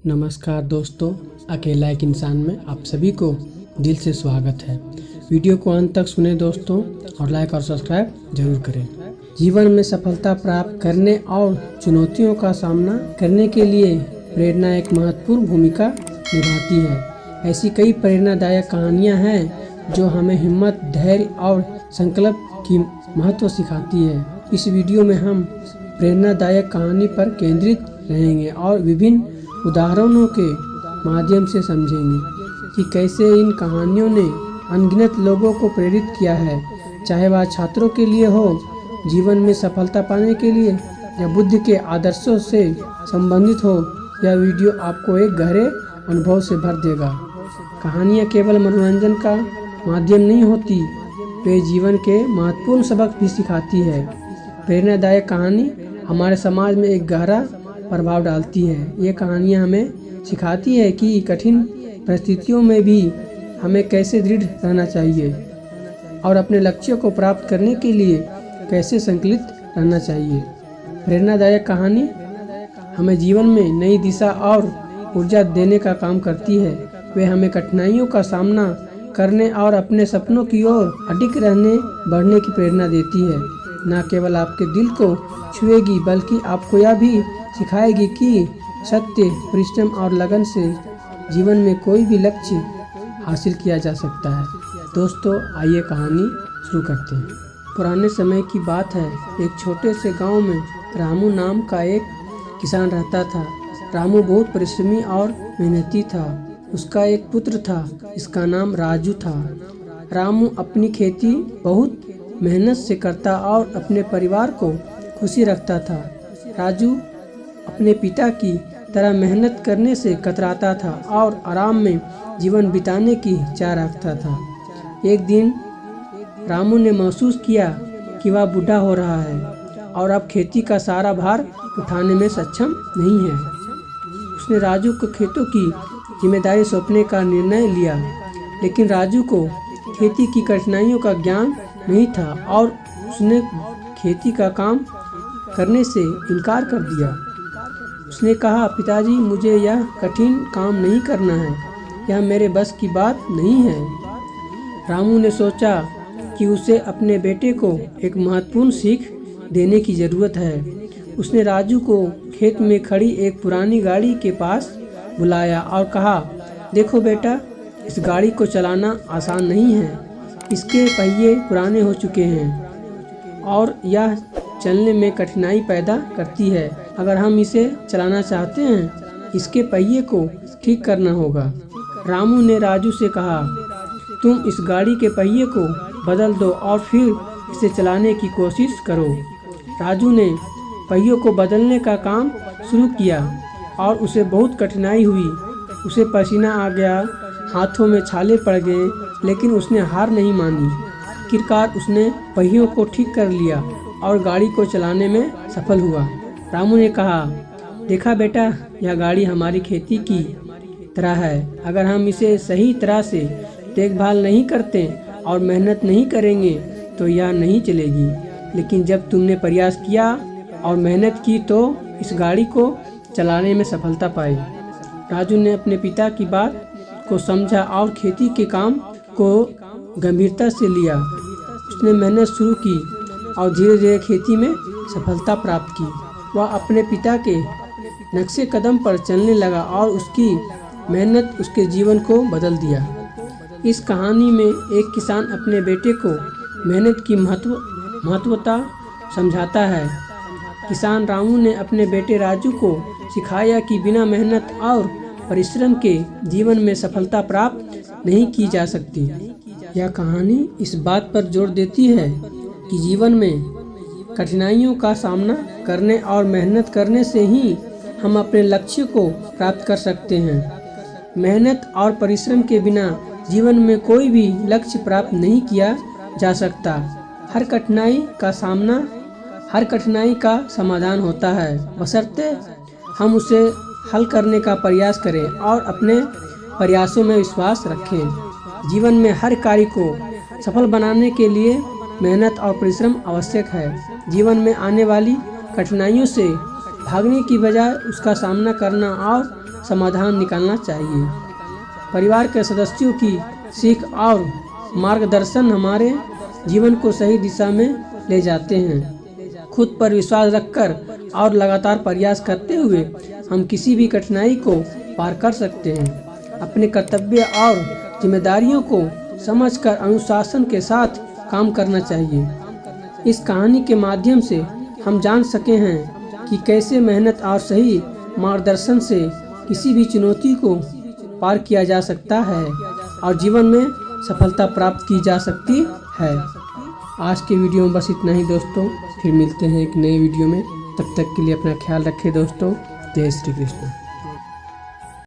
नमस्कार दोस्तों, अकेला एक इंसान में आप सभी को दिल से स्वागत है। वीडियो को अंत तक सुने दोस्तों और लाइक और सब्सक्राइब जरूर करें। जीवन में सफलता प्राप्त करने और चुनौतियों का सामना करने के लिए प्रेरणा एक महत्वपूर्ण भूमिका निभाती है। ऐसी कई प्रेरणादायक कहानियाँ हैं जो हमें हिम्मत, धैर्य और संकल्प की महत्व सिखाती है। इस वीडियो में हम प्रेरणादायक कहानी पर केंद्रित रहेंगे और विभिन्न उदाहरणों के माध्यम से समझेंगे कि कैसे इन कहानियों ने अनगिनत लोगों को प्रेरित किया है, चाहे वह छात्रों के लिए हो, जीवन में सफलता पाने के लिए या बुद्ध के आदर्शों से संबंधित हो। यह वीडियो आपको एक गहरे अनुभव से भर देगा। कहानियाँ केवल मनोरंजन का माध्यम नहीं होती, वे जीवन के महत्वपूर्ण सबक भी सिखाती है। प्रेरणादायक कहानी हमारे समाज में एक गहरा प्रभाव डालती है। ये कहानियाँ हमें सिखाती है कि कठिन परिस्थितियों में भी हमें कैसे दृढ़ रहना चाहिए और अपने लक्ष्यों को प्राप्त करने के लिए कैसे संकल्पित रहना चाहिए। प्रेरणादायक कहानी हमें जीवन में नई दिशा और ऊर्जा देने का काम करती है। वे हमें कठिनाइयों का सामना करने और अपने सपनों की ओर अडिग रहने बढ़ने की प्रेरणा देती है। न केवल आपके दिल को छुएगी बल्कि आपको यह भी सिखाएगी कि सत्य, परिश्रम और लगन से जीवन में कोई भी लक्ष्य हासिल किया जा सकता है। दोस्तों, आइए कहानी शुरू करते हैं। पुराने समय की बात है। एक छोटे से गांव में रामू नाम का एक किसान रहता था। रामू बहुत परिश्रमी और मेहनती था। उसका एक पुत्र था, इसका नाम राजू था। रामू अपनी खेती बहुत मेहनत से करता और अपने परिवार को खुशी रखता था। राजू अपने पिता की तरह मेहनत करने से कतराता था और आराम में जीवन बिताने की चाह रखता था। एक दिन रामू ने महसूस किया कि वह बूढ़ा हो रहा है और अब खेती का सारा भार उठाने में सक्षम नहीं है। उसने राजू को खेतों की जिम्मेदारी सौंपने का निर्णय लिया, लेकिन राजू को खेती की कठिनाइयों का ज्ञान नहीं था और उसने खेती का काम करने से इनकार कर दिया। उसने कहा, पिताजी, मुझे यह कठिन काम नहीं करना है, यह मेरे बस की बात नहीं है। रामू ने सोचा कि उसे अपने बेटे को एक महत्वपूर्ण सीख देने की ज़रूरत है। उसने राजू को खेत में खड़ी एक पुरानी गाड़ी के पास बुलाया और कहा, देखो बेटा, इस गाड़ी को चलाना आसान नहीं है। इसके पहिए पुराने हो चुके हैं और यह चलने में कठिनाई पैदा करती है। अगर हम इसे चलाना चाहते हैं, इसके पहिए को ठीक करना होगा। रामू ने राजू से कहा, तुम इस गाड़ी के पहिए को बदल दो और फिर इसे चलाने की कोशिश करो। राजू ने पहियों को बदलने का काम शुरू किया और उसे बहुत कठिनाई हुई। उसे पसीना आ गया, हाथों में छाले पड़ गए, लेकिन उसने हार नहीं मानी। आखिरकार उसने पहियों को ठीक कर लिया और गाड़ी को चलाने में सफल हुआ। रामू ने कहा, देखा बेटा, यह गाड़ी हमारी खेती की तरह है। अगर हम इसे सही तरह से देखभाल नहीं करते और मेहनत नहीं करेंगे तो यह नहीं चलेगी। लेकिन जब तुमने प्रयास किया और मेहनत की तो इस गाड़ी को चलाने में सफलता पाई। राजू ने अपने पिता की बात को समझा और खेती के काम को गंभीरता से लिया। उसने मेहनत शुरू की और धीरे धीरे खेती में सफलता प्राप्त की। वह अपने पिता के नक्शे कदम पर चलने लगा और उसकी मेहनत उसके जीवन को बदल दिया। इस कहानी में एक किसान अपने बेटे को मेहनत की महत्वता समझाता है। किसान रामू ने अपने बेटे राजू को सिखाया कि बिना मेहनत और परिश्रम के जीवन में सफलता प्राप्त नहीं की जा सकती। यह कहानी इस बात पर जोर देती है कि जीवन में कठिनाइयों का सामना करने और मेहनत करने से ही हम अपने लक्ष्य को प्राप्त कर सकते हैं। मेहनत और परिश्रम के बिना जीवन में कोई भी लक्ष्य प्राप्त नहीं किया जा सकता। हर कठिनाई का समाधान होता है, बशर्ते हम उसे हल करने का प्रयास करें और अपने प्रयासों में विश्वास रखें। जीवन में हर कार्य को सफल बनाने के लिए मेहनत और परिश्रम आवश्यक है। जीवन में आने वाली कठिनाइयों से भागने की बजाय उसका सामना करना और समाधान निकालना चाहिए। परिवार के सदस्यों की सीख और मार्गदर्शन हमारे जीवन को सही दिशा में ले जाते हैं। खुद पर विश्वास रखकर और लगातार प्रयास करते हुए हम किसी भी कठिनाई को पार कर सकते हैं। अपने कर्तव्य और जिम्मेदारियों को समझकर अनुशासन के साथ काम करना चाहिए। इस कहानी के माध्यम से हम जान सके हैं कि कैसे मेहनत और सही मार्गदर्शन से किसी भी चुनौती को पार किया जा सकता है और जीवन में सफलता प्राप्त की जा सकती है। आज के वीडियो में बस इतना ही दोस्तों, फिर मिलते हैं एक नए वीडियो में। तब तक के लिए अपना ख्याल रखें दोस्तों। जय श्री कृष्ण।